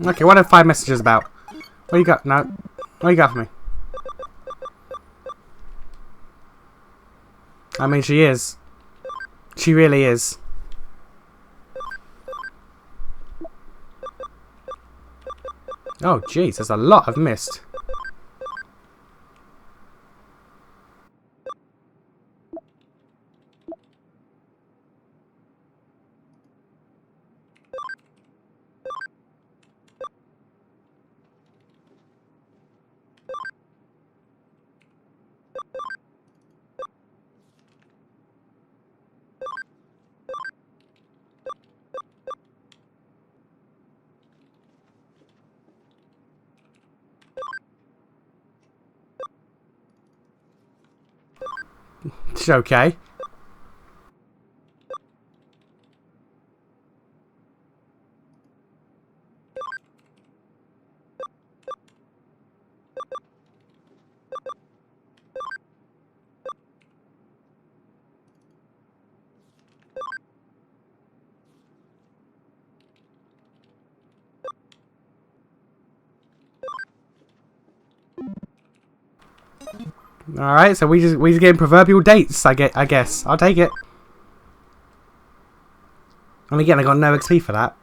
Okay, what are 5 messages about? What you got? No. What you got for me? I mean, she is. She really is. Oh, jeez, there's a lot I've missed. It's okay. Alright, so we just getting proverbial dates, I guess. I'll take it. And again, I got no XP for that.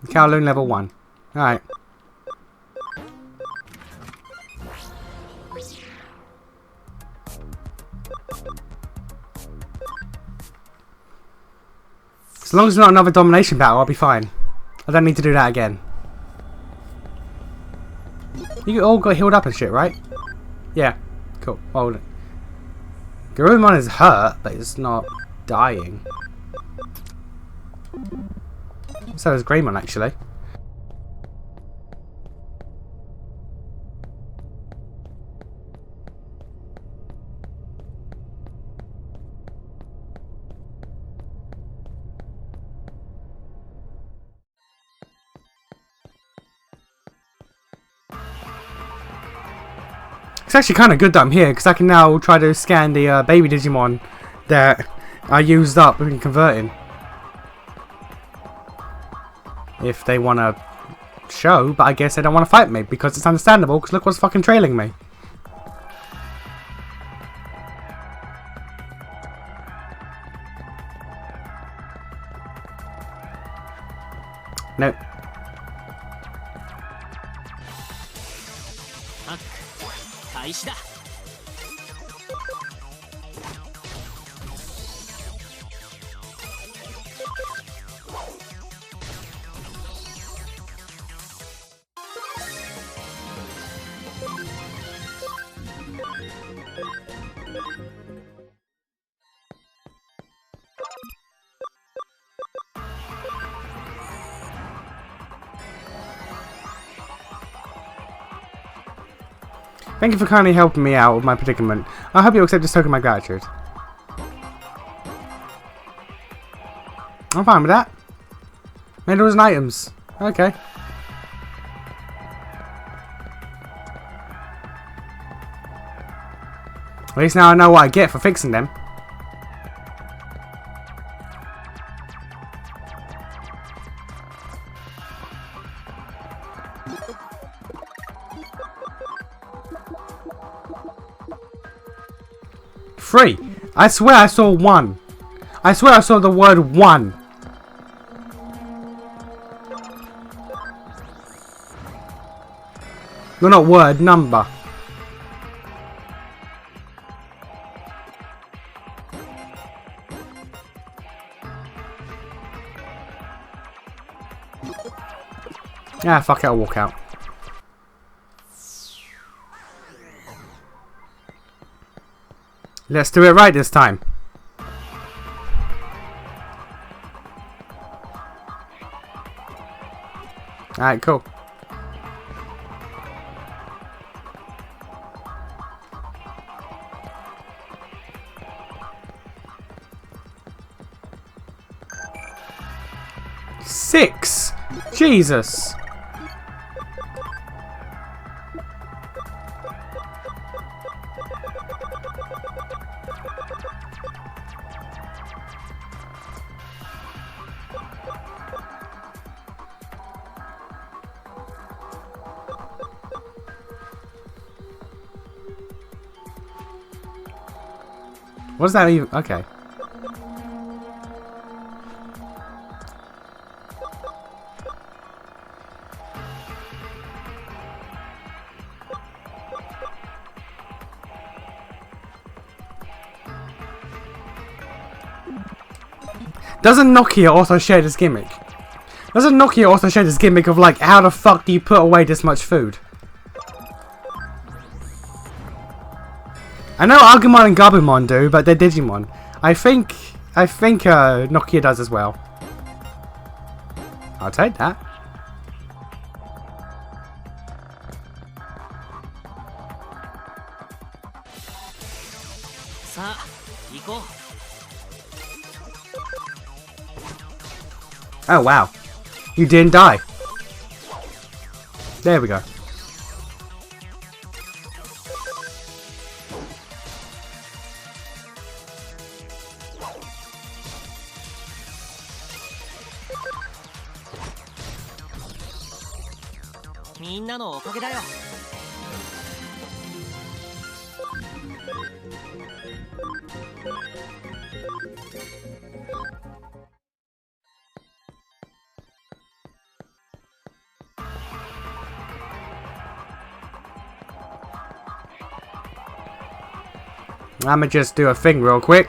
Kowloon level 1. Alright. As long as it's not another domination battle, I'll be fine. I don't need to do that again. You all got healed up and shit, right? Yeah. Cool. Well, Garurumon is hurt, but it's not dying. So is Greymon, actually. It's actually kind of good that I'm here, because I can now try to scan the baby Digimon that I used up in converting. If they want to show, but I guess they don't want to fight me, because it's understandable, because look what's fucking trailing me. Nope. Thank you for kindly helping me out with my predicament. I hope you accept this token of my gratitude. I'm fine with that. Medals and items. Okay. At least now I know what I get for fixing them. Three. I swear I saw 1. I swear I saw the word 1. No, not word, number. Yeah, fuck it, I'll walk out. Let's do it right this time. Alright, cool. Six! Jesus! What does that even... Okay. Doesn't Nokia also share this gimmick? Doesn't Nokia also share this gimmick of like, how the fuck do you put away this much food? I know Agumon and Gabumon do, but they're Digimon. I think Nokia does as well. I'll take that. Oh wow, you didn't die. There we go. I'ma just do a thing real quick.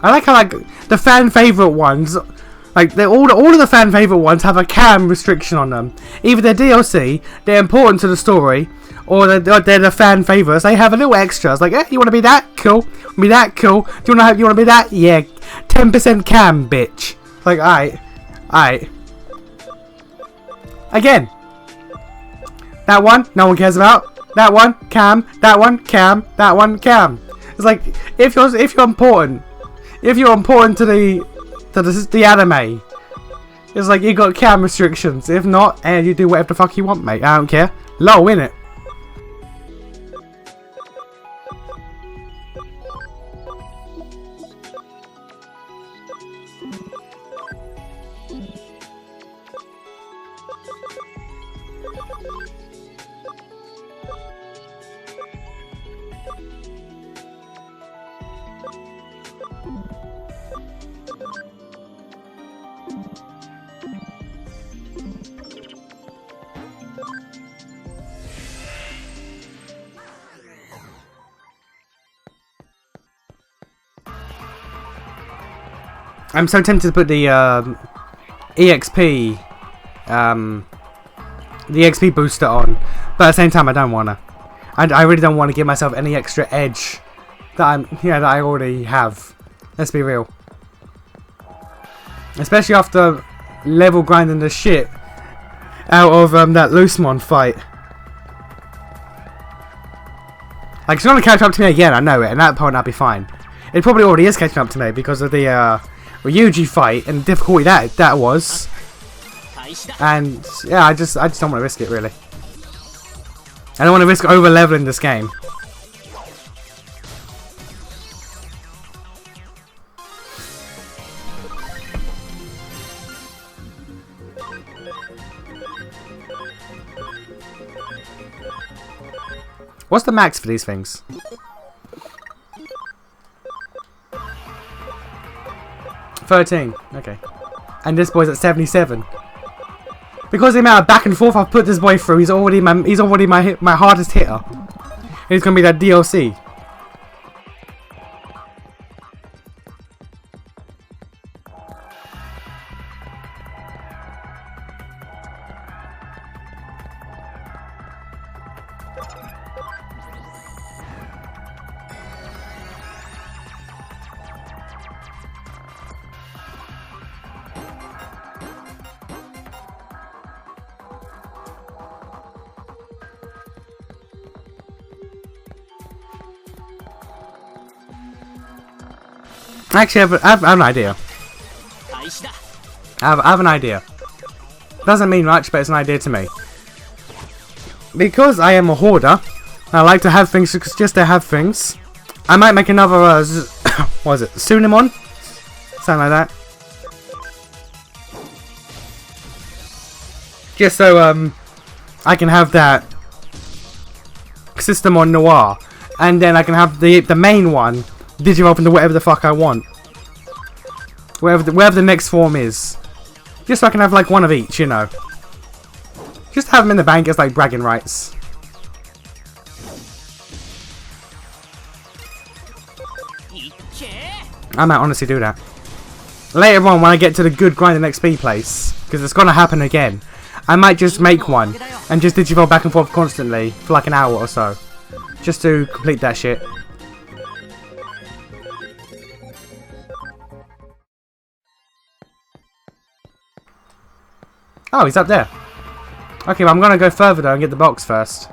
I like how like the fan favorite ones, like all of the fan favorite ones have a cam restriction on them. Either they're DLC, they're important to the story, or they're the fan favorites. They have a little extras like, you want to be that cool? Be that cool? Do you want to be that? Yeah, 10% cam, bitch. Like, alright. Again, that one no one cares about. That one cam. That one cam. That one cam. It's like if you're important. If you're important to the anime, it's like you got cam restrictions. If not, and you do whatever the fuck you want, mate. I don't care. Low, innit? I'm so tempted to put the EXP booster on, but at the same time I don't wanna. I really don't want to give myself any extra edge that that I already have. Let's be real. Especially after level grinding the shit out of that Loosemon fight. Like, it's gonna catch up to me again, I know it, and at that point I'll be fine. It probably already is catching up to me because of the Ryuji fight and the difficulty that was. And yeah, I just don't want to risk it, really. I don't want to risk over leveling this game. What's the max for these things? 13. Okay. And this boy's at 77. Because the amount of back and forth I've put this boy through, he's already my hardest hitter. And he's gonna be that DLC. Actually, I have an idea. I have an idea. Doesn't mean much, but it's an idea to me. Because I am a hoarder, I like to have things just to have things. I might make another, what is it, Sunimon? Something like that. Just so, I can have that system on Noir. And then I can have the main one digivolve into whatever the fuck I want. Wherever the next form is. Just so I can have like one of each, you know. Just have them in the bank as like bragging rights. I might honestly do that. Later on when I get to the good grinding XP place, because it's gonna happen again, I might just make one and just digivolve back and forth constantly for like an hour or so. Just to complete that shit. Oh, he's up there. Okay, well, I'm gonna go further though and get the box first.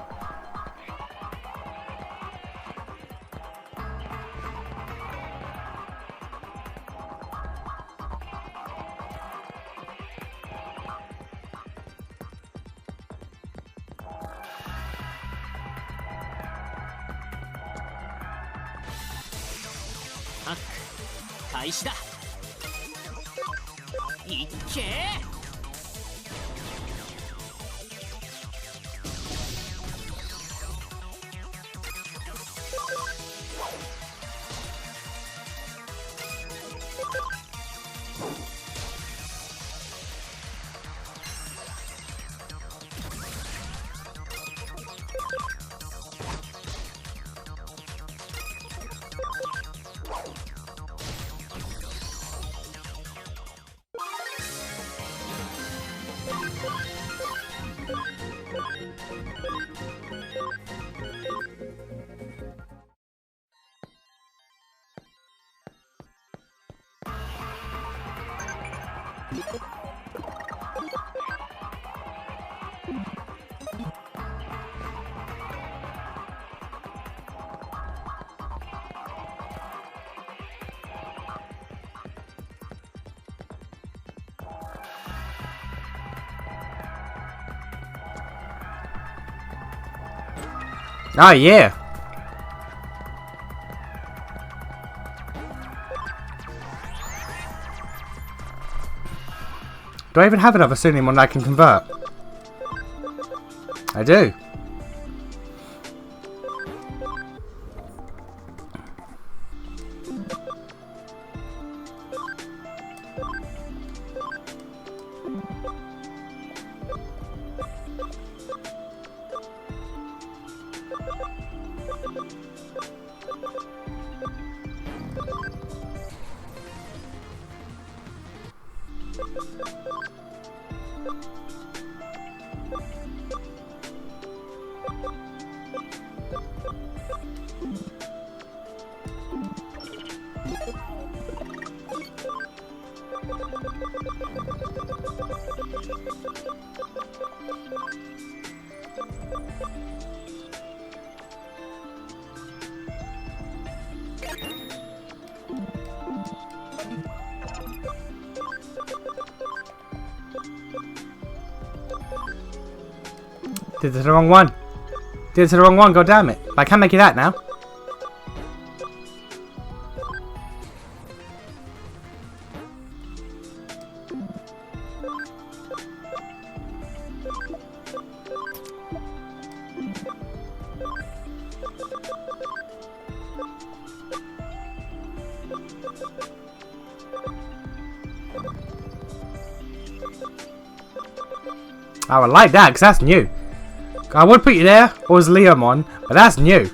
Oh yeah. Do I even have another Sunimon that I can convert? I do. Did it to the wrong one. Did it to the wrong one, god damn it. I can't make it out now. I would like that, because that's new. I would put you there, or as Leomon, but that's new. So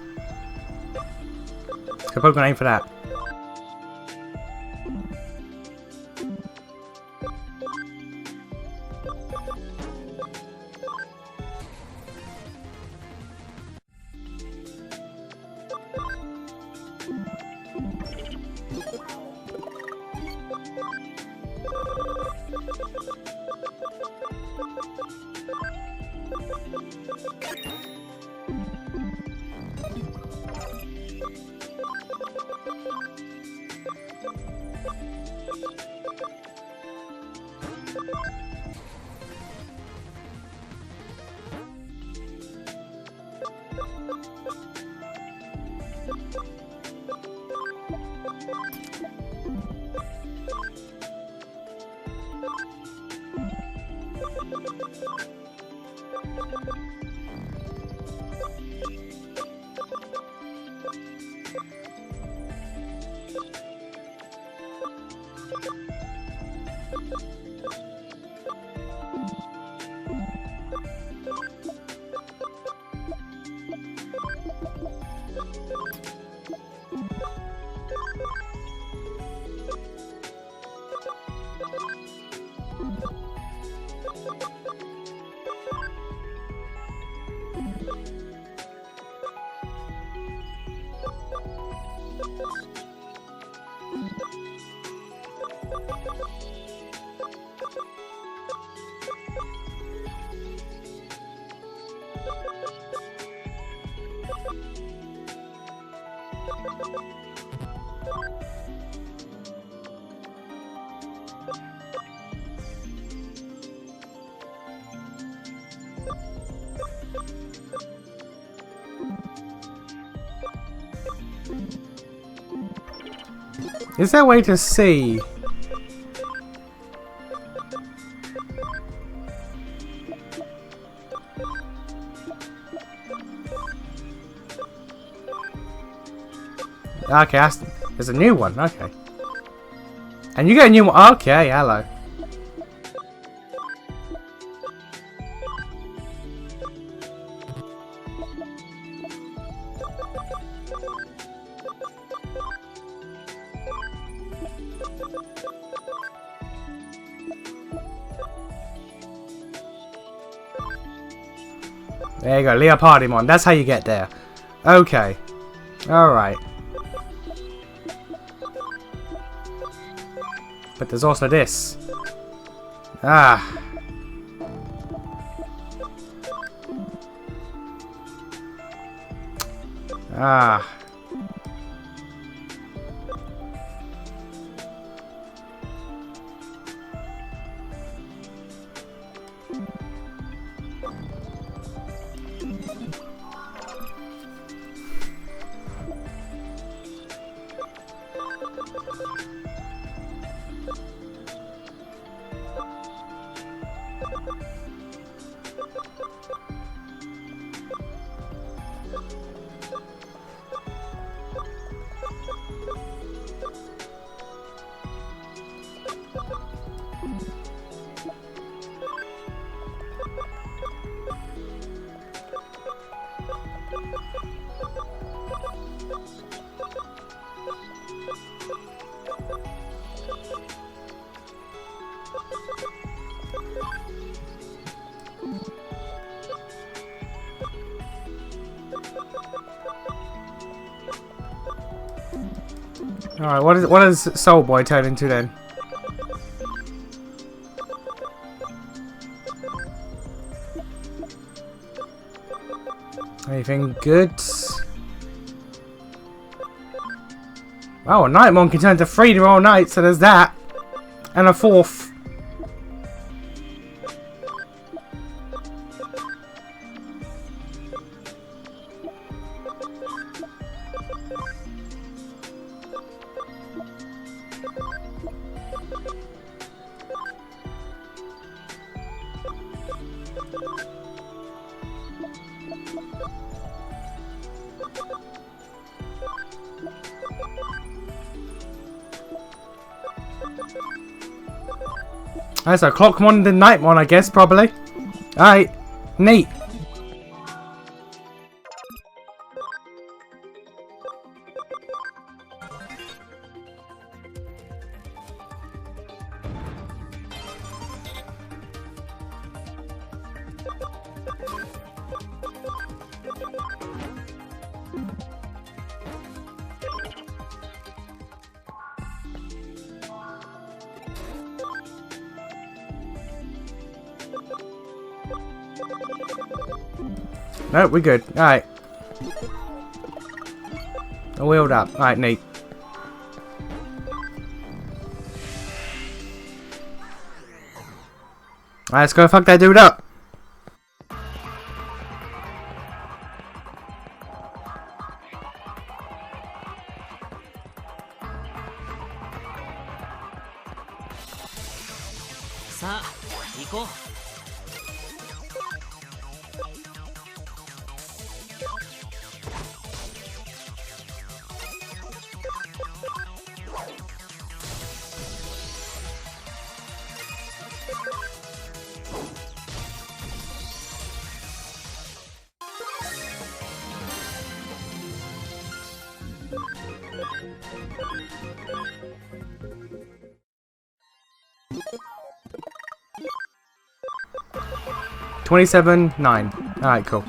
I'm gonna aim for that. Is there a way to see? Okay, there's a new one. Okay. And you get a new one. Okay, hello. There you go, Leopardimon. That's how you get there. Okay. Alright. But there's also this. Ah. Ah. Alright, what does Soul Boy turn into then? Anything good? Oh, a Nightmon can turn to 3 tomorrow night, so there's that. And a 4th. That's a Clockmon and Nightmon, I guess, probably. Alright. Neat. No, we're good. Alright. Wheeled up. Alright, neat. Alright, let's go fuck that dude up. $27.9. Alright, cool.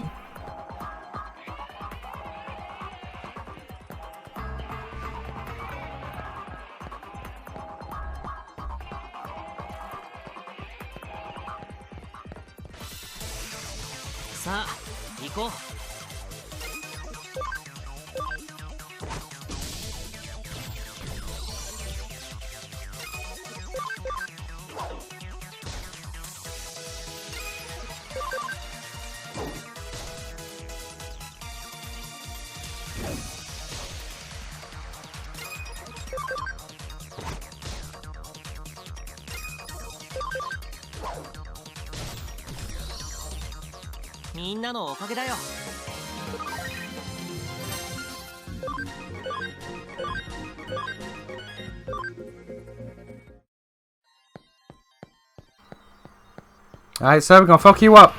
Alright, so we're gonna fuck you up.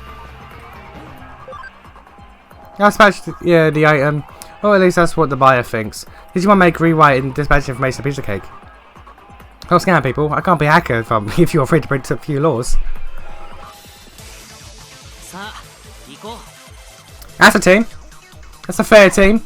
Dispatch, yeah, the item. Or at least that's what the buyer thinks. Digimon make, rewrite, and dispatch information piece of cake. I'll scam people. I can't be a hacker if you're afraid to break a few laws. That's a team. That's a fair team.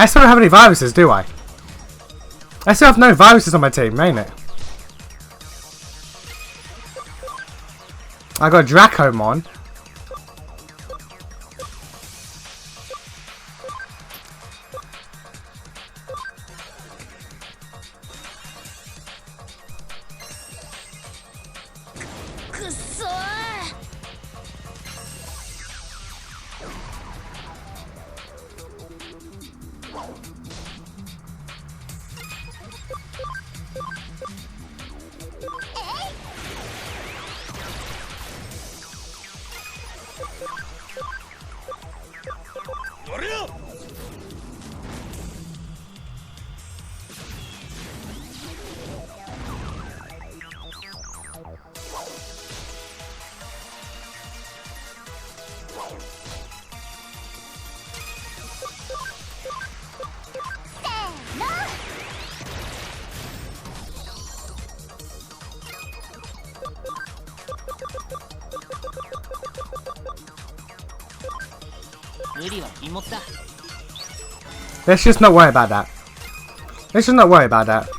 I still don't have any viruses, do I? I still have no viruses on my team, ain't it? I got Dracomon. Let's just not worry about that. Let's just not worry about that.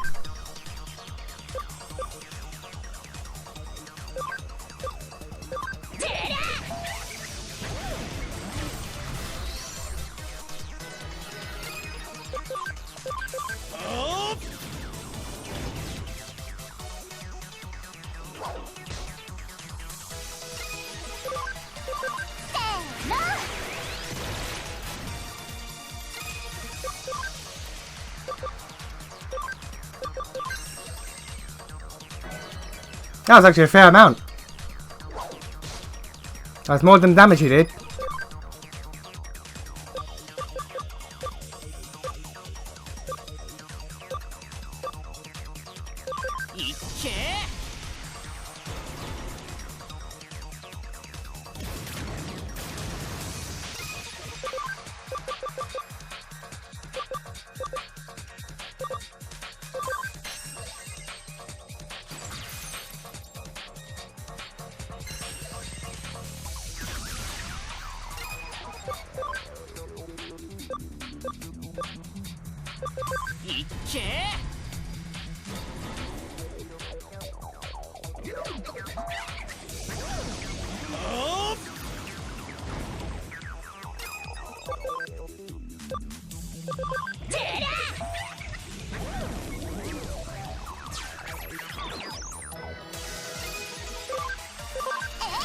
That was actually a fair amount. That's more than damage he did.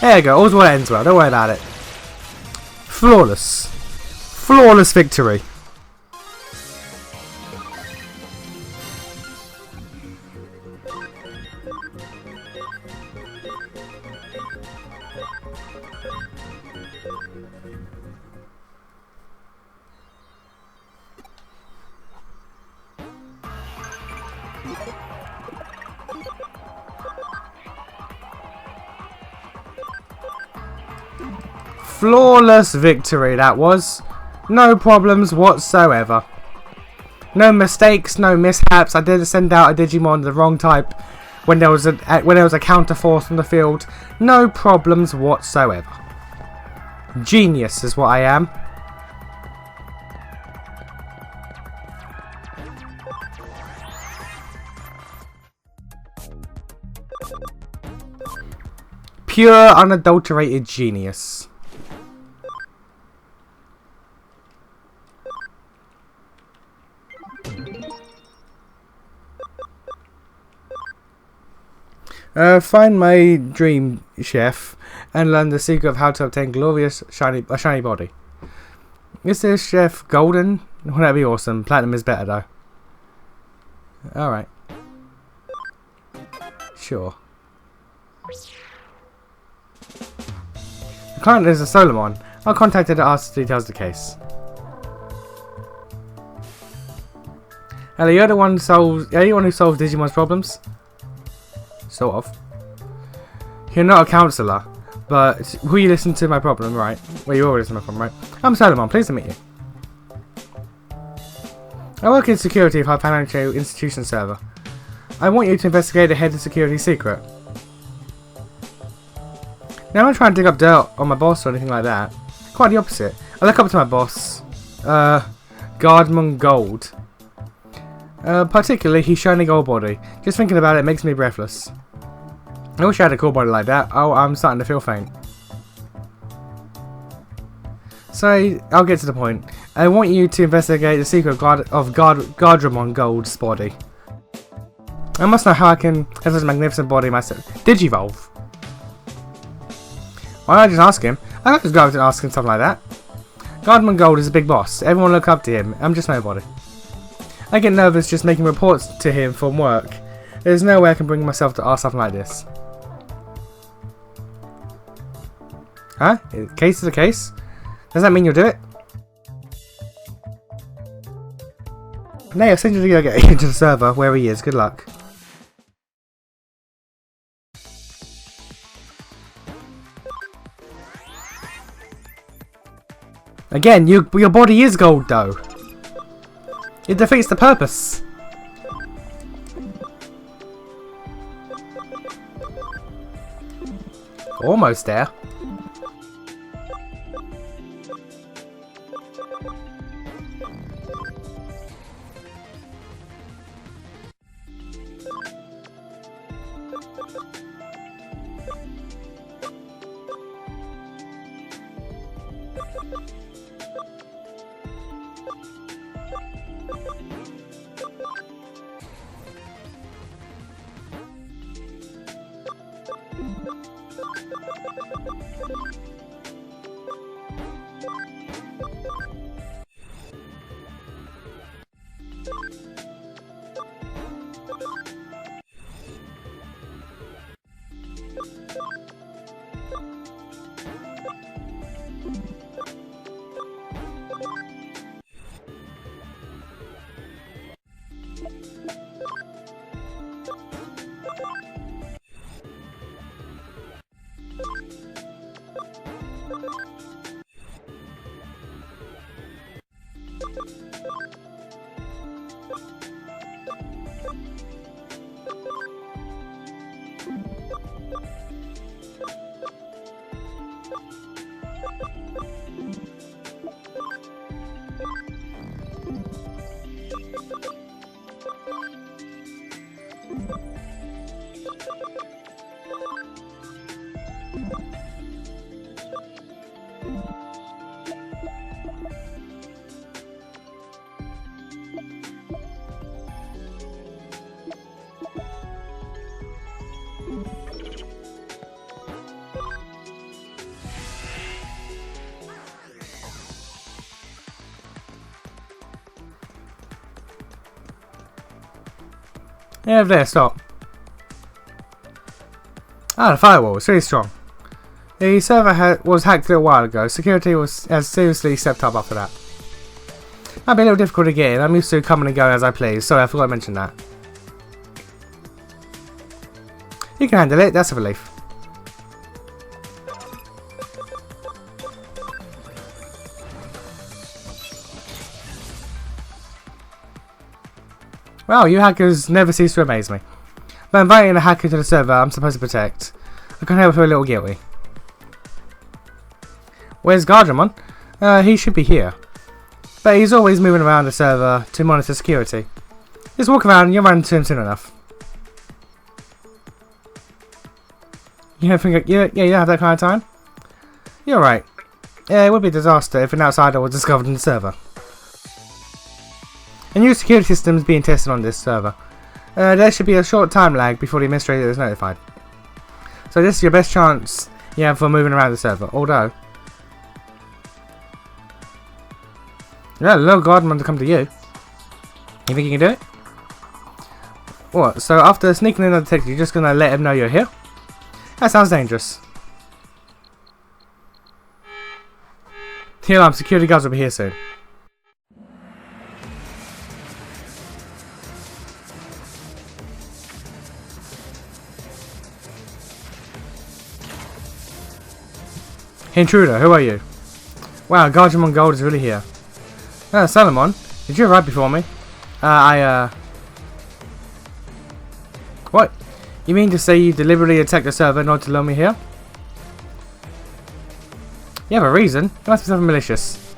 There you go, all's well ends well, don't worry about it. Flawless. Flawless victory. Flawless victory that was. No problems whatsoever. No mistakes, no mishaps. I didn't send out a Digimon the wrong type when there was a counter force on the field. No problems whatsoever. Genius is what I am. Pure unadulterated genius. Find my dream chef and learn the secret of how to obtain glorious shiny body. Is this chef golden? Well, that'd be awesome. Platinum is better though. Alright. Sure. The client is a Solomon. I contacted to ask details of the case. Hello, you're the one who solves Digimon's problems? Sort of. You're not a counsellor, but will you listen to my problem, right? Well, you already listen to my problem, right? I'm Solomon, pleased to meet you. I work in security for a financial institution server. I want you to investigate the head of security secret. Now, I'm not trying to dig up dirt on my boss or anything like that. Quite the opposite. I look up to my boss, Guardman Gold. Particularly his shiny gold body. Just thinking about it makes me breathless. I wish I had a cool body like that. Oh, I'm starting to feel faint. So, I'll get to the point. I want you to investigate the secret of Guardman Gold's body. I must know how I can have this magnificent body myself. Digivolve. Why don't I just ask him? I can't just go out and ask him something like that. Guardman Gold is a big boss. Everyone look up to him. I'm just nobody. I get nervous just making reports to him from work. There's no way I can bring myself to ask something like this. Huh? Case is a case? Does that mean you'll do it? No, I'll send you to get into the server where he is. Good luck. Again, your body is gold though. It defeats the purpose. Almost there. Yeah, over there, stop. Ah, the firewall is really strong. The server was hacked a little while ago. Security has seriously stepped up after that. That'd be a little difficult to get in. I'm used to coming and going as I please. Sorry, I forgot to mention that. You can handle it, that's a relief. Well, you hackers never cease to amaze me. By inviting a hacker to the server I'm supposed to protect, I can't help but feel a little guilty. Where's Digimon? He should be here. But he's always moving around the server to monitor security. Just walk around and you'll run into him soon enough. You don't think you don't have that kind of time? You're right. Yeah, it would be a disaster if an outsider was discovered in the server. A new security system is being tested on this server. There should be a short time lag before the administrator is notified. So this is your best chance you have for moving around the server, although... Yeah, little Godman to come to you. You think you can do it? What, so after sneaking in the detective, you're just gonna let him know you're here? That sounds dangerous. The alarm, security guards will be here soon. Intruder, who are you? Wow, Digimon Gold is really here. Solomon, did you arrive before me? What? You mean to say you deliberately attacked the server in order to lure me here? You have a reason? It must be something malicious.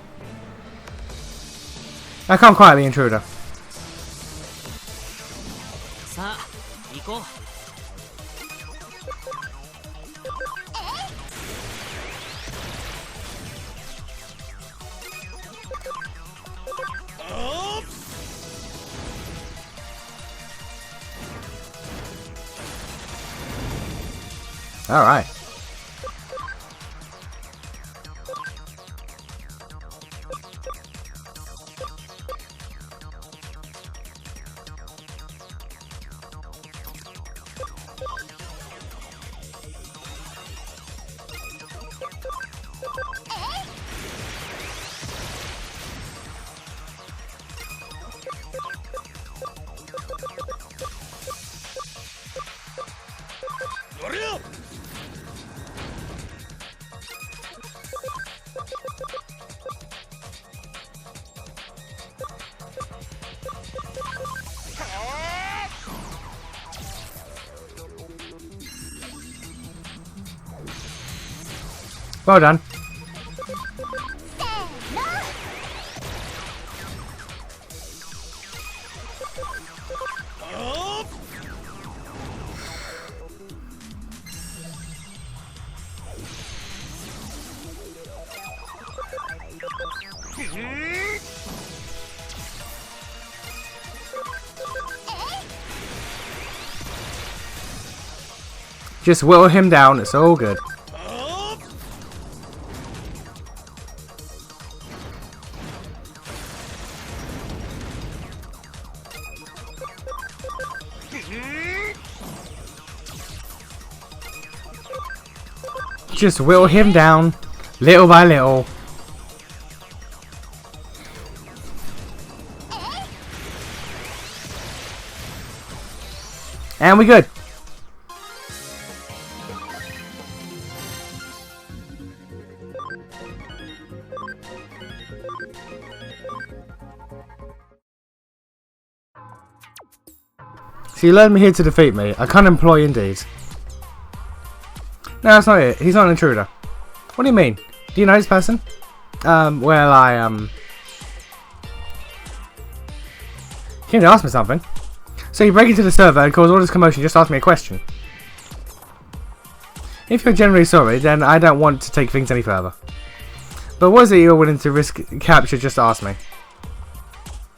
Now come quietly, intruder. Alright. Well done. Just whittle him down, it's all good. Just whittle him down, little by little. And we good. So you led me here to defeat me. I can't employ indeed. No, that's not it. He's not an intruder. What do you mean? Do you know this person? Well, You came to ask me something. So you break into the server and cause all this commotion, just ask me a question. If you're generally sorry, then I don't want to take things any further. But what is it you're willing to risk capture just to ask me?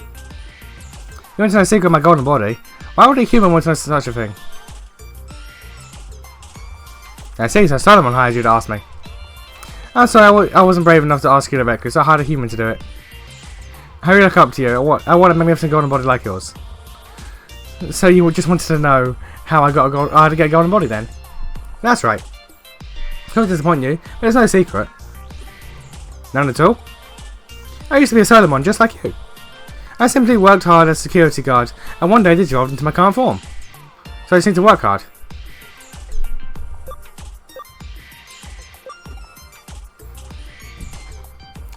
You want to know the secret of my golden body? Why would a human want to know such a thing? I see, so Solomon hired you to ask me. I'm sorry, I wasn't brave enough to ask you directly, so I hired a human to do it. I really look up to you. I want a magnificent golden body like yours. So you just wanted to know how I had to get a golden body then? That's right. I won't disappoint you, but it's no secret. None at all? I used to be a Solomon just like you. I simply worked hard as a security guard, and one day digivolved into my current form. So I just need to work hard.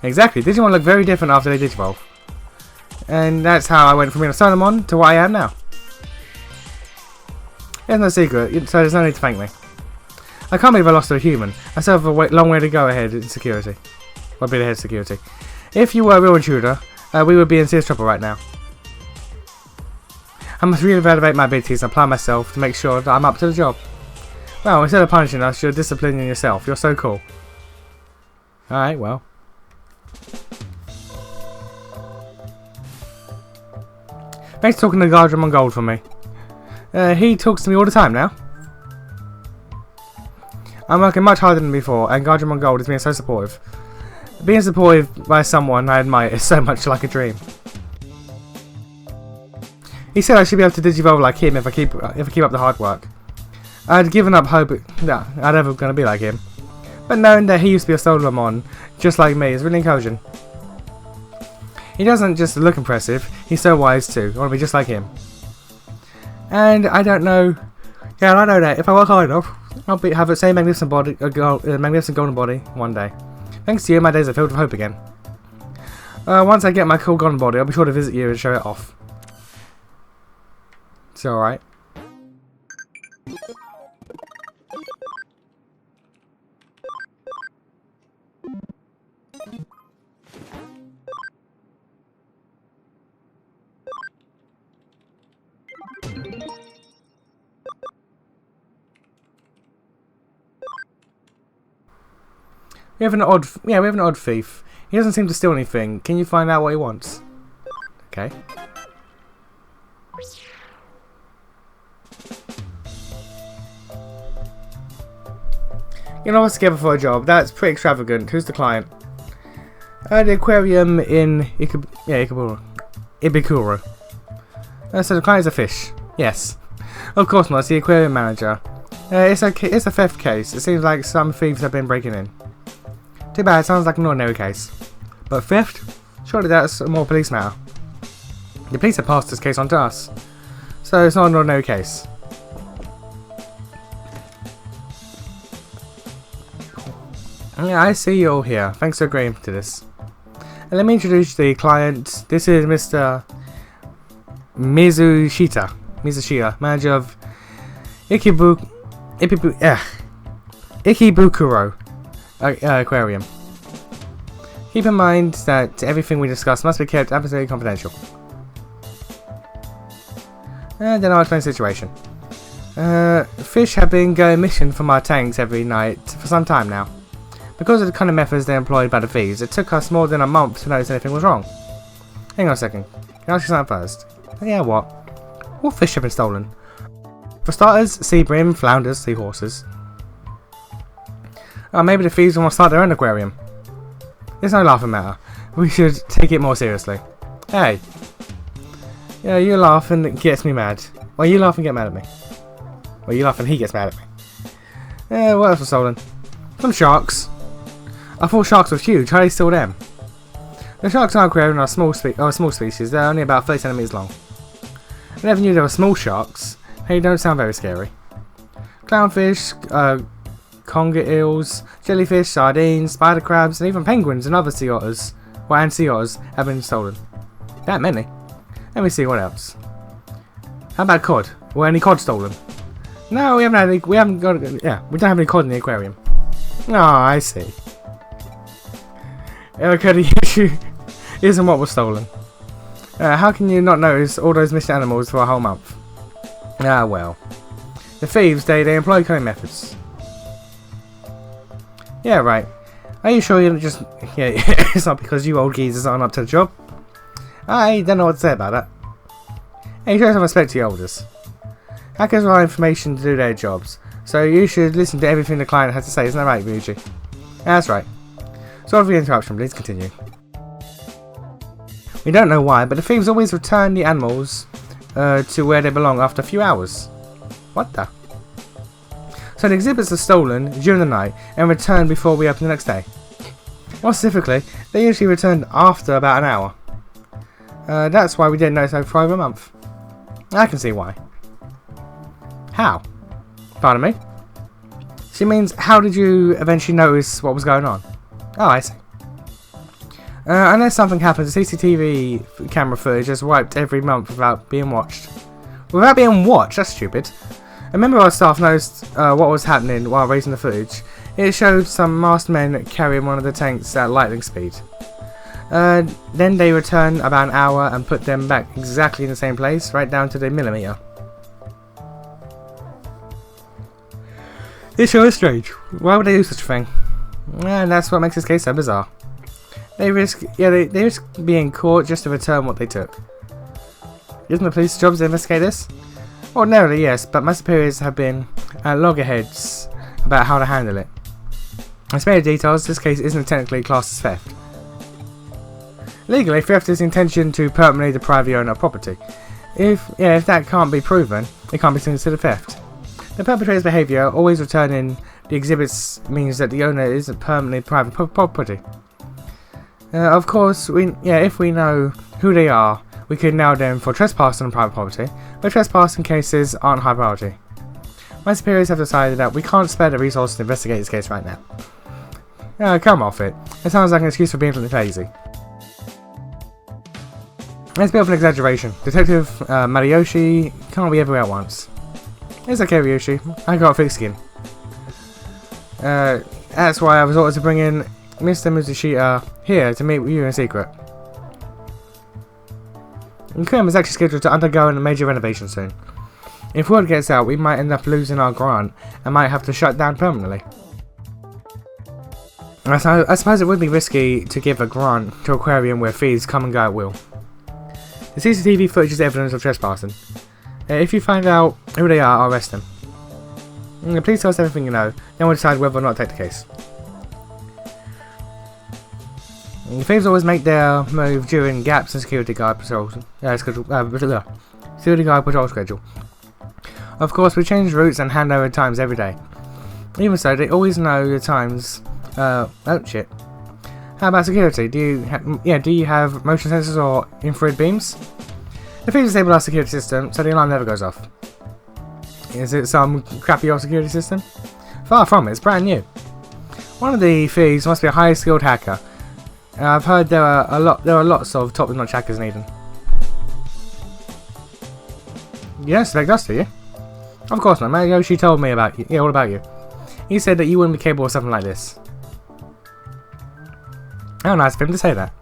Exactly, Digimon look very different after they digivolve. And that's how I went from being a Solomon to what I am now. There's no secret, so there's no need to thank me. I can't believe I lost to a human. I still have a long way to go ahead in security. Well, be ahead of security. If you were a real intruder, we would be in serious trouble right now. I must reevaluate my abilities and apply myself to make sure that I'm up to the job. Well, instead of punishing us, you're disciplining yourself. You're so cool. Alright, well. Thanks for talking to Digimon Gold for me. He talks to me all the time now. I'm working much harder than before, and Digimon Gold is being so supportive. Being supported by someone I admire is so much like a dream. He said I should be able to digivolve like him if I keep up the hard work. I'd given up hope that I'd ever gonna be like him, but knowing that he used to be a Solomon just like me is really encouraging. He doesn't just look impressive; he's so wise too. I want to be just like him. And I don't know. Yeah, I know that if I work hard enough, I'll have the same magnificent body, magnificent golden body one day. Thanks to you, my days are filled with hope again. Once I get my cool golden body, I'll be sure to visit you and show it off. It's alright. We have an odd thief. He doesn't seem to steal anything. Can you find out what he wants? Okay. You know what's together for a job? That's pretty extravagant. Who's the client? The aquarium in Ibikuro. So the client is a fish. Yes. Of course not. It's the aquarium manager. It's a theft case. It seems like some thieves have been breaking in. Too bad, it sounds like an ordinary case. But theft? Surely that's a more police matter. The police have passed this case on to us. So it's not an ordinary case. Yeah, I see you all here. Thanks for agreeing to this. And let me introduce the client. This is Mr. Mizushita, manager of Ikebukuro Aquarium. Keep in mind that everything we discuss must be kept absolutely confidential. And then I'll explain the situation. Fish have been going missing from our tanks every night for some time now. Because of the kind of methods they employed by the thieves, it took us more than a month to notice anything was wrong. Hang on a second. Can I ask you something first? Yeah, what? What fish have been stolen? For starters, sea bream, flounders, seahorses. Oh, maybe the thieves want to start their own aquarium. It's no laughing matter. We should take it more seriously. Hey. Yeah, you laugh and it gets me mad. Well, you laugh and get mad at me. Well, you laugh and he gets mad at me. What else was stolen? Some sharks. I thought sharks were huge. How do they steal them? The sharks in our aquarium are a small species. They're only about 30 centimeters long. I never knew there were small sharks. Hey, don't sound very scary. Clownfish, conger eels, jellyfish, sardines, spider crabs, and even penguins and other sea otters, and sea otters have been stolen. That many. Let me see what else. How about cod? Were any cod stolen? No, we don't have any cod in the aquarium. Oh, I see. Okay, the issue isn't what was stolen. How can you not notice all those missing animals for a whole month? Ah, well. The thieves, they employ cunning methods. Yeah, right. Are you sure you're just... Yeah, it's not because you old geezers aren't up to the job. I don't know what to say about that. Hey, show some respect to your elders. Hackers rely on information to do their jobs, so you should listen to everything the client has to say, isn't that right, Ryuji? That's right. Sorry for the interruption, please continue. We don't know why, but the thieves always return the animals to where they belong after a few hours. What the? So the exhibits are stolen during the night and returned before we open the next day. More specifically, they usually returned after about an hour. That's why we didn't notice for over a month. I can see why. How? Pardon me? She means, how did you eventually notice what was going on? Oh, I see. Unless something happens, the CCTV camera footage is wiped every month without being watched. Without being watched? That's stupid. A member of our staff noticed what was happening while raising the footage. It showed some masked men carrying one of the tanks at lightning speed. Then they returned about an hour and put them back exactly in the same place, right down to the millimeter. This show is strange. Why would they do such a thing? And that's what makes this case so bizarre. They risk being caught just to return what they took. Isn't the police's job to investigate this? Ordinarily, yes, but my superiors have been at loggerheads about how to handle it. I spare details, this case isn't technically classed as theft. Legally, theft is the intention to permanently deprive the owner of property. If that can't be proven, it can't be considered theft. The perpetrator's behaviour, always returning the exhibits, means that the owner isn't permanently deprived of property. Of course, if we know who they are, we could nail them for trespassing on private property, but trespassing cases aren't high priority. My superiors have decided that we can't spare the resources to investigate this case right now. Come off it. It sounds like an excuse for being lazy. It's a bit of an exaggeration. Detective Mariyoshi can't be everywhere at once. It's okay, Ryushi. I got thick skin. That's why I was ordered to bring in Mr. Mizushita here to meet with you in secret. Aquarium is actually scheduled to undergo a major renovation soon. If word gets out, we might end up losing our grant and might have to shut down permanently. I suppose it would be risky to give a grant to Aquarium where thieves come and go at will. The CCTV footage is evidence of trespassing. If you find out who they are, I'll arrest them. Please tell us everything you know, then we'll decide whether or not to take the case. The thieves always make their move during gaps in security guard patrol schedule. Of course, we change routes and hand over times every day. Even so, they always know the times. Oh shit. How about security? Do you have motion sensors or infrared beams? The thieves disable our security system, so the alarm never goes off. Is it some crappy old security system? Far from it, it's brand new. One of the thieves must be a highly skilled hacker. I've heard there are lots of top-notch hackers in Eden. You don't suspect us, do you? Of course not, Yoshi told me about you. Yeah, all about you. He said that you wouldn't be capable of something like this. How nice of him to say that.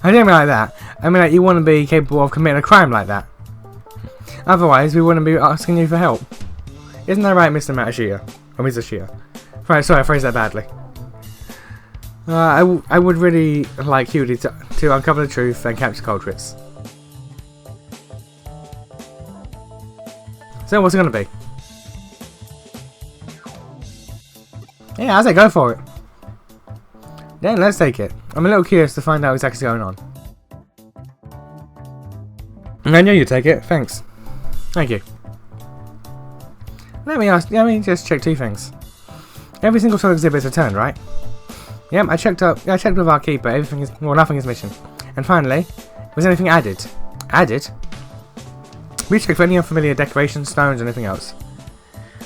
I didn't mean like that. I mean like you wouldn't be capable of committing a crime like that. Otherwise, we wouldn't be asking you for help. Isn't that right, Mr. Matsushita? Or Mizushita? Right, sorry, I phrased that badly. I would really like you to uncover the truth and capture culprits. So what's it gonna be? Yeah, I say go for it. Then let's take it. I'm a little curious to find out what's actually going on. I knew you'd take it. Thanks. Thank you. Let me just check two things. Every single sort of exhibit is returned, right? Yep, I checked with our keeper. Nothing is missing. And finally, was anything added? Added? We check for any unfamiliar decorations, stones, or anything else.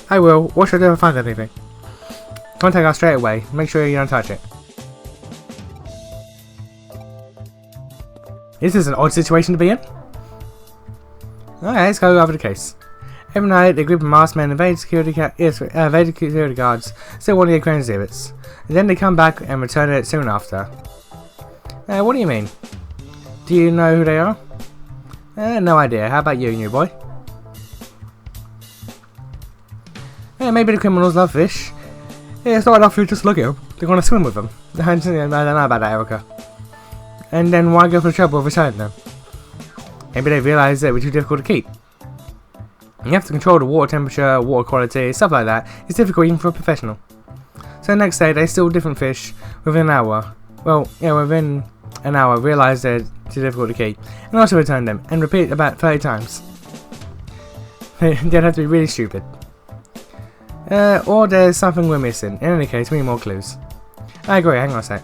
I will. What should I do if I find anything? Contact us straight away. Make sure you don't touch it. This is an odd situation to be in. Alright, let's go over the case. Every night, a group of masked men invade security guards, steal one of the Aquarium exhibits. And then they come back and return it soon after. What do you mean? Do you know who they are? No idea. How about you, new boy? Maybe the criminals love fish. Yeah, it's not enough you just look at them. They're gonna swim with them. I don't know about that, Erica. And then why go for the trouble of returning them? Maybe they realise that it was too difficult to keep. You have to control the water temperature, water quality, stuff like that. It's difficult even for a professional. So the next day, they steal different fish within an hour. Well, yeah, within an hour, realise they're too difficult to keep. And also return them, and repeat about 30 times. They'd have to be really stupid. Or there's something we're missing. In any case, we need more clues. I agree, hang on a sec.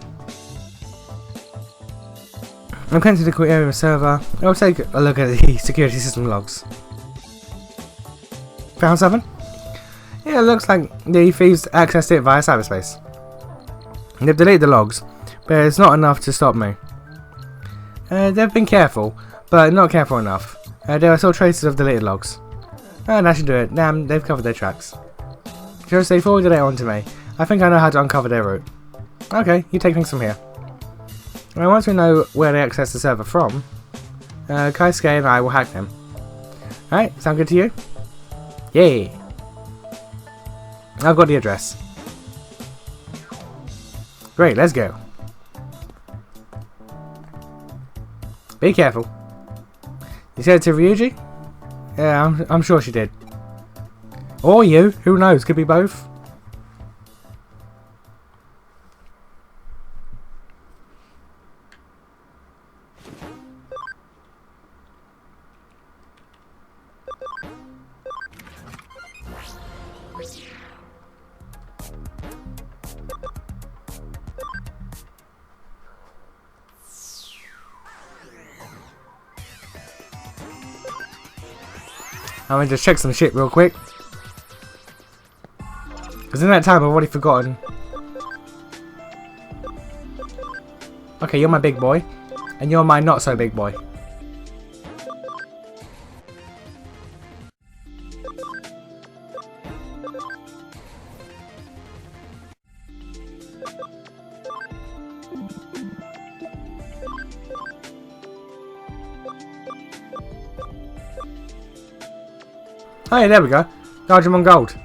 I'm connected to the Aquarium server. I'll take a look at the security system logs. Found something? Yeah, it looks like the thieves accessed it via cyberspace. They've deleted the logs, but it's not enough to stop me. They've been careful, but not careful enough. There are still traces of deleted logs. Oh, that should do it. Damn, they've covered their tracks. Just they forwarded it on to me. I think I know how to uncover their route. Okay, you take things from here. Well, once we know where they access the server from, Kaisuke and I will hack them. Alright, sound good to you? Yay! I've got the address. Great, let's go. Be careful. You said it to Ryuji? Yeah, I'm sure she did. Or you, who knows, could be both. I'm gonna just check some shit real quick. Because in that time I've already forgotten. Okay, you're my big boy. And you're my not so big boy. Oh yeah, there we go. Digimon Gold.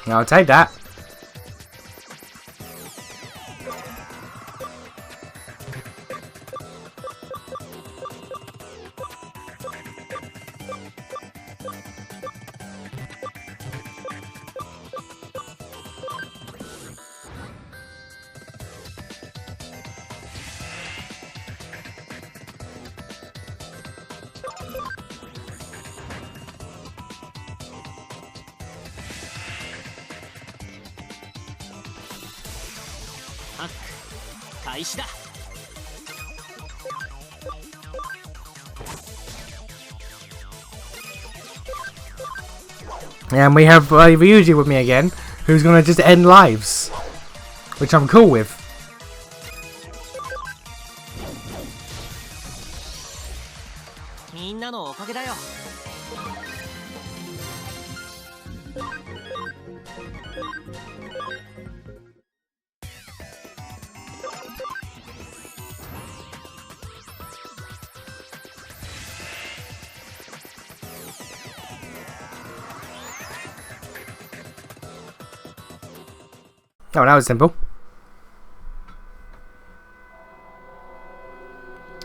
I'll take that. And we have Ryuji with me again, who's gonna just end lives, which I'm cool with. Oh, that was simple.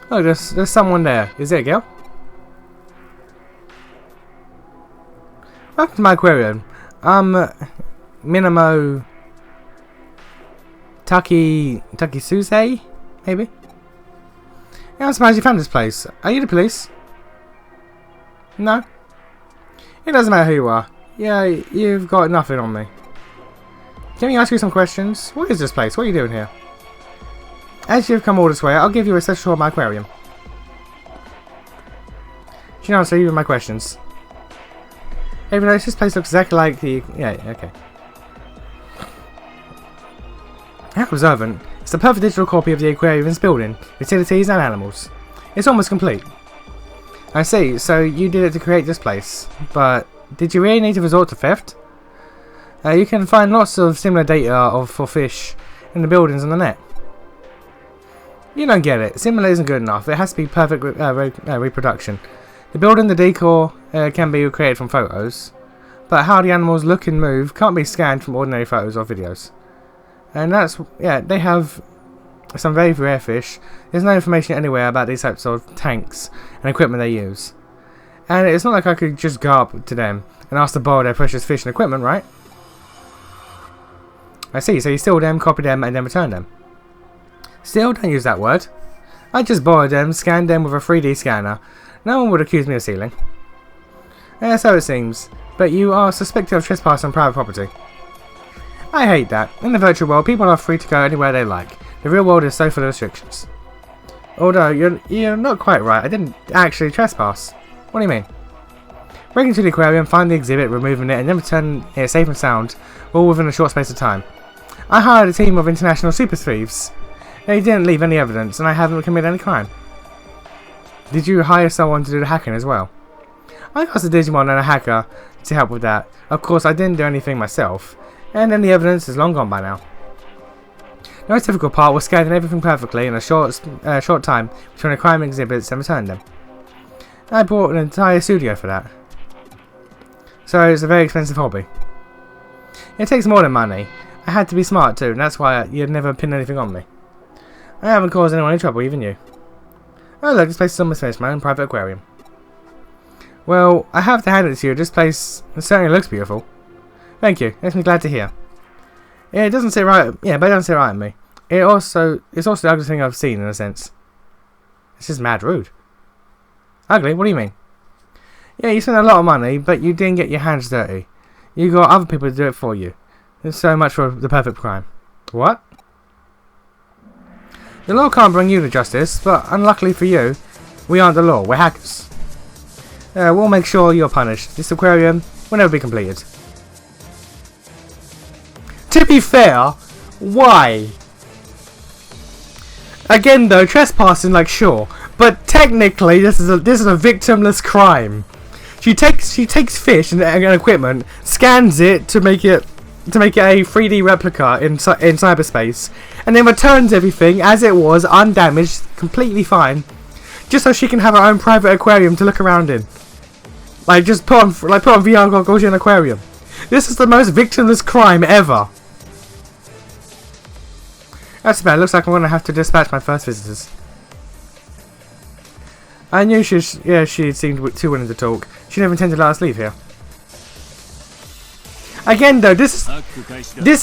Oh, there's someone there. Is it a girl? Welcome to my aquarium. Minamo Takisuse, maybe? Yeah, I'm surprised you found this place. Are you the police? No? It doesn't matter who you are. Yeah, you've got nothing on me. Can we ask you some questions? What is this place? What are you doing here? As you've come all this way, I'll give you a special tour of my aquarium. Can you answer even my questions? Even though this place looks exactly like the... Yeah, okay. How observant. It's the perfect digital copy of the aquarium's building, facilities and animals. It's almost complete. I see, so you did it to create this place. But did you really need to resort to theft? You can find lots of similar data for fish in the buildings on the net. You don't get it. Similar isn't good enough. It has to be perfect reproduction. The building, the decor can be recreated from photos, but how the animals look and move can't be scanned from ordinary photos or videos. And that's, yeah, they have some very rare fish. There's no information anywhere about these types of tanks and equipment they use. And it's not like I could just go up to them and ask to borrow their precious fish and equipment, right? I see, so you steal them, copy them, and then return them. Steal? Don't use that word. I just borrowed them, scanned them with a 3D scanner. No one would accuse me of stealing. So it seems. But you are suspected of trespass on private property. I hate that. In the virtual world, people are free to go anywhere they like. The real world is so full of restrictions. Although, you're not quite right. I didn't actually trespass. What do you mean? Breaking into the aquarium, find the exhibit, removing it, and then return it safe and sound, all within a short space of time. I hired a team of international super thieves. They didn't leave any evidence, and I haven't committed any crime. Did you hire someone to do the hacking as well? I asked a Digimon and a hacker to help with that. Of course, I didn't do anything myself, and then the evidence is long gone by now. The most difficult part was scanning everything perfectly in a short time between the crime exhibits and return them. I bought an entire studio for that. So it's a very expensive hobby. It takes more than money. I had to be smart too, and that's why you'd never pin anything on me. I haven't caused anyone any trouble, even you. Oh look, this place is almost finished, my own private aquarium. Well, I have to hand it to you, this place certainly looks beautiful. Thank you, makes me glad to hear. Yeah, it doesn't sit right, but it doesn't sit right on me. It's also the ugliest thing I've seen, in a sense. It's just mad rude. Ugly? What do you mean? Yeah, you spent a lot of money, but you didn't get your hands dirty. You got other people to do it for you. There's so much for the perfect crime. What? The law can't bring you to justice, but unluckily for you, we aren't the law, we're hackers. We'll make sure you're punished. This aquarium will never be completed. To be fair, why? Again though, trespassing, like, sure, but technically this is a victimless crime. She takes fish and equipment, scans it to make it a 3D replica in cyberspace, and then returns everything as it was, undamaged, completely fine, just so she can have her own private aquarium to look around in. Like, just put on VR goggles in an aquarium. This is the most victimless crime ever. That's bad. Looks like I'm gonna have to dispatch my first visitors. I knew she seemed too willing to talk. She never intended to let us leave here. Again, though, this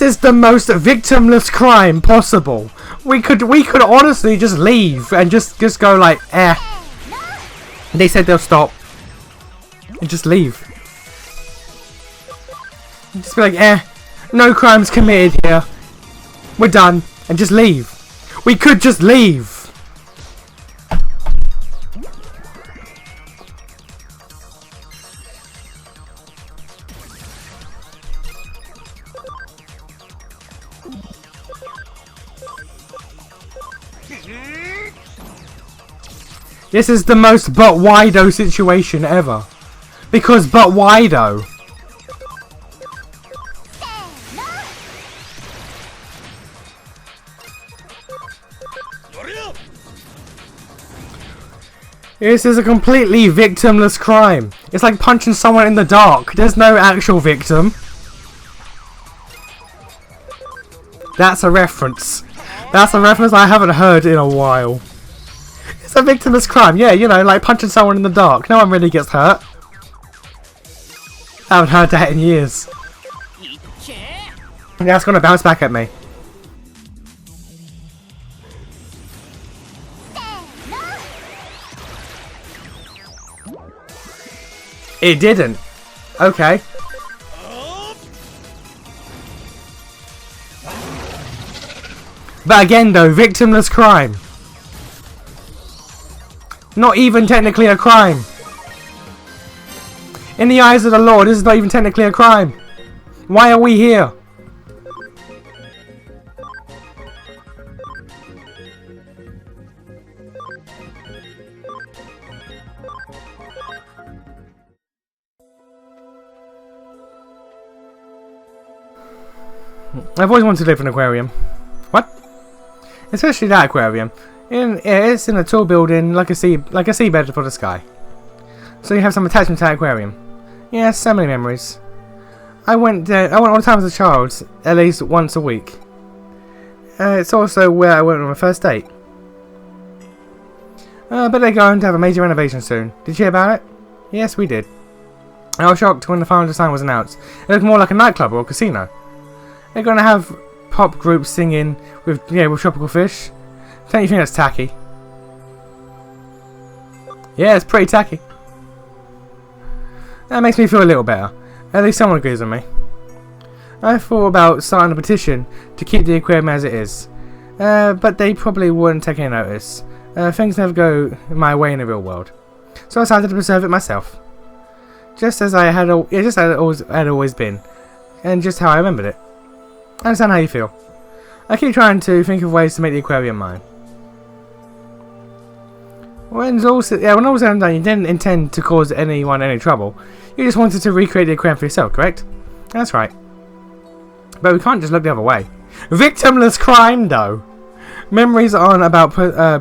is the most victimless crime possible. We could honestly just leave and just go like, eh. They said they'll stop. And just leave. And just be like, eh. No crimes committed here. We're done. And just leave. We could just leave. This is the most but why though situation ever. Because but why though? This is a completely victimless crime. It's like punching someone in the dark. There's no actual victim. That's a reference. That's a reference I haven't heard in a while. It's a victimless crime. Yeah, you know, like punching someone in the dark. No one really gets hurt. I haven't heard that in years. Yeah, it's gonna bounce back at me. It didn't. Okay. But again though, victimless crime. Not even technically a crime. In the eyes of the law, this is not even technically a crime. Why are we here? I've always wanted to live in an aquarium. What? Especially that aquarium. It's in a tall building, like a seabed for the sky. So you have some attachment to that aquarium. Yes, so many memories. I went all the time as a child, at least once a week. It's also where I went on my first date. But they're going to have a major renovation soon. Did you hear about it? Yes, we did. I was shocked when the final design was announced. It looked more like a nightclub or a casino. They're going to have pop groups singing with tropical fish. Don't you think that's tacky? Yeah, it's pretty tacky. That makes me feel a little better. At least someone agrees with me. I thought about starting a petition to keep the aquarium as it is. But they probably wouldn't take any notice. Things never go my way in the real world. So I decided to preserve it myself. Just as I had always been. And just how I remembered it. I understand how you feel. I keep trying to think of ways to make the aquarium mine. When all said and done, you didn't intend to cause anyone any trouble. You just wanted to recreate the aquarium for yourself, correct? That's right. But we can't just look the other way. Victimless crime, though. Memories aren't about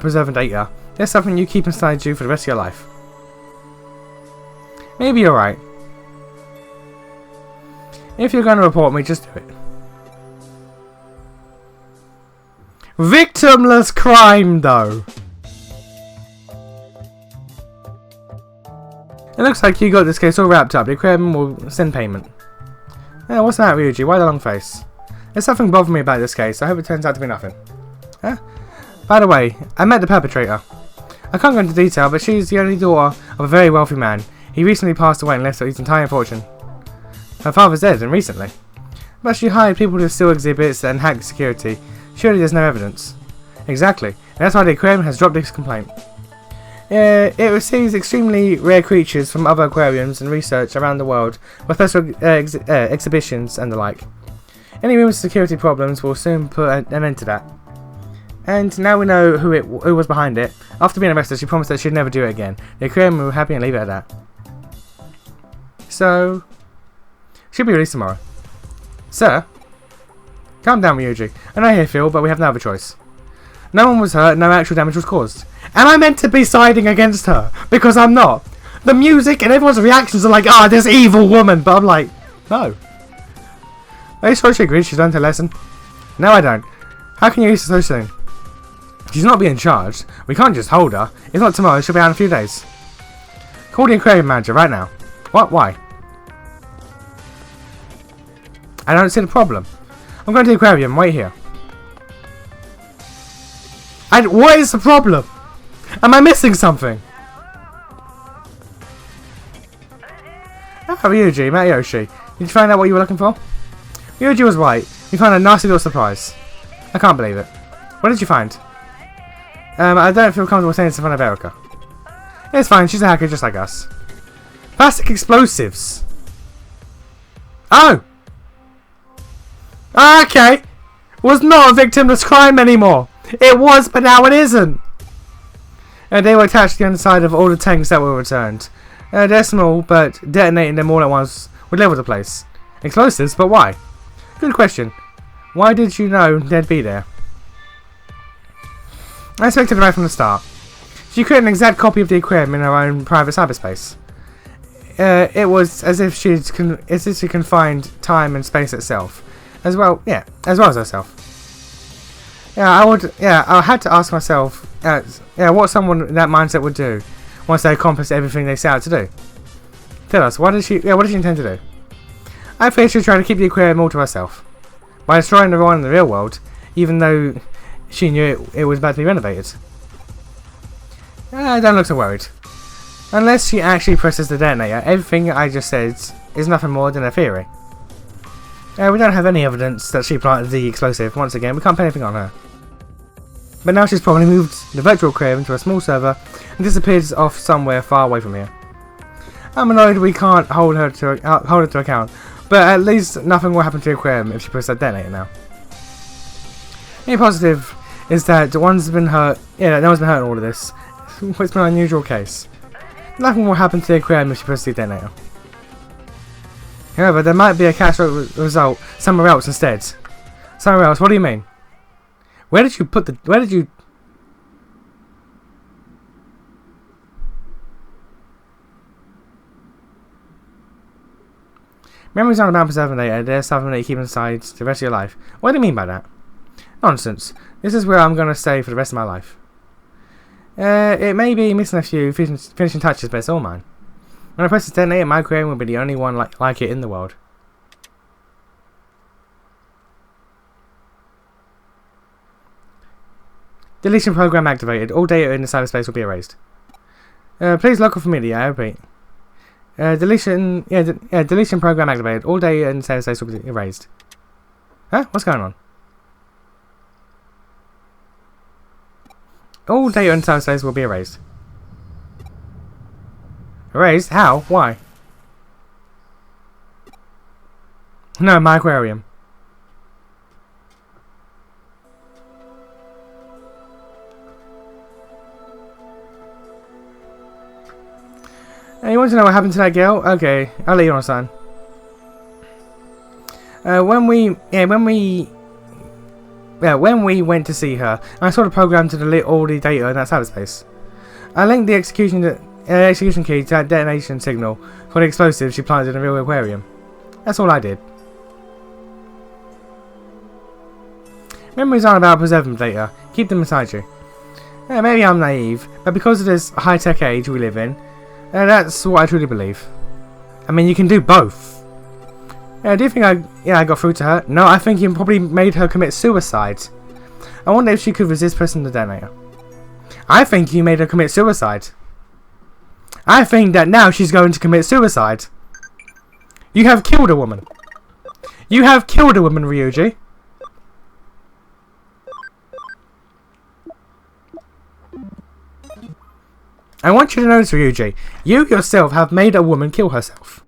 preserving data. There's something you keep inside you for the rest of your life. Maybe you're right. If you're going to report me, just do it. Victimless crime, though. It looks like you got this case all wrapped up. The aquarium will send payment. Yeah, what's that, Ryuji? Why the long face? There's something bothering me about this case. I hope it turns out to be nothing. Huh? By the way, I met the perpetrator. I can't go into detail, but she's the only daughter of a very wealthy man. He recently passed away and left his entire fortune. Her father's dead, and recently. But she hired people to steal exhibits and hack security. Surely there's no evidence. Exactly. And that's why the aquarium has dropped its complaint. It receives extremely rare creatures from other aquariums and research around the world for special exhibitions and the like. Any rumors of security problems will soon put an end to that. And now we know who was behind it. After being arrested, she promised that she'd never do it again. The aquarium will be happy and leave it at that. So, she'll be released tomorrow. Sir? Calm down, Ryuji. I know how you feel, but we have no other choice. No one was hurt, no actual damage was caused. Am I meant to be siding against her? Because I'm not. The music and everyone's reactions are like, ah, this evil woman. But I'm like, no. Are you sure she agrees she's learned her lesson? No, I don't. How can you use her so soon? She's not being charged. We can't just hold her. If not tomorrow, she'll be out in a few days. Call the aquarium manager right now. What? Why? I don't see the problem. I'm going to the aquarium. Wait here. What is the problem? Am I missing something? Oh, Ryuji, Matayoshi. Did you find out what you were looking for? Ryuji was right. You found a nasty little surprise. I can't believe it. What did you find? I don't feel comfortable saying this in front of Erica. It's fine. She's a hacker just like us. Plastic explosives. Oh! Okay. Was not a victimless crime anymore. It was, but now it isn't. They were attached to the underside of all the tanks that were returned. They're small, but detonating them all at once would level the place. Explosives, but why? Good question. Why did you know they'd be there? I expected it right from the start. She created an exact copy of the aquarium in her own private cyberspace. It was as if she confined time and space itself, as well as herself. I had to ask myself, what someone in that mindset would do once they accomplished everything they set out to do. Tell us, what did she intend to do? I fear she was trying to keep the aquarium all to herself, by destroying the one in the real world, even though she knew it was about to be renovated. I don't look so worried. Unless she actually presses the detonator, everything I just said is nothing more than a theory. We don't have any evidence that she planted the explosive. Once again, we can't put anything on her. But now she's probably moved the virtual aquarium to a small server and disappeared off somewhere far away from here. I'm annoyed we can't hold her to account, but at least nothing will happen to the aquarium if she presses that detonator now. The positive is that no one's been hurt in all of this. It's been an unusual case. Nothing will happen to the aquarium if she presses the detonator. However, there might be a catastrophic result somewhere else instead. Somewhere else. What do you mean? Where did you put the... Where did you... Memories aren't about preserving data. They're something that you keep inside the rest of your life. What do you mean by that? Nonsense. This is where I'm going to stay for the rest of my life. It may be missing a few finishing touches, but it's all mine. When I press the detonator, my aquarium will be the only one like it in the world. Deletion program activated. All data in the cyberspace will be erased. Please log off from media. I repeat. Deletion program activated. All data in the cyberspace will be erased. Huh? What's going on? All data in cyberspace will be erased. Erased? How? Why? No, my aquarium. You want to know what happened to that girl? Okay, I'll let you on, son. When we went to see her, I saw the program to delete all the data in that cyberspace. I linked the execution key to that detonation signal for the explosive she planted in the real aquarium. That's all I did. Memories aren't about preserving data. Keep them inside you. Maybe I'm naive, but because of this high-tech age we live in, that's what I truly believe. I mean, you can do both. Do you think I got through to her? No, I think you probably made her commit suicide. I wonder if she could resist pressing the detonator. I think you made her commit suicide. I think that now she's going to commit suicide. You have killed a woman. You have killed a woman, Ryuji. I want you to notice, Ryuji, you yourself have made a woman kill herself.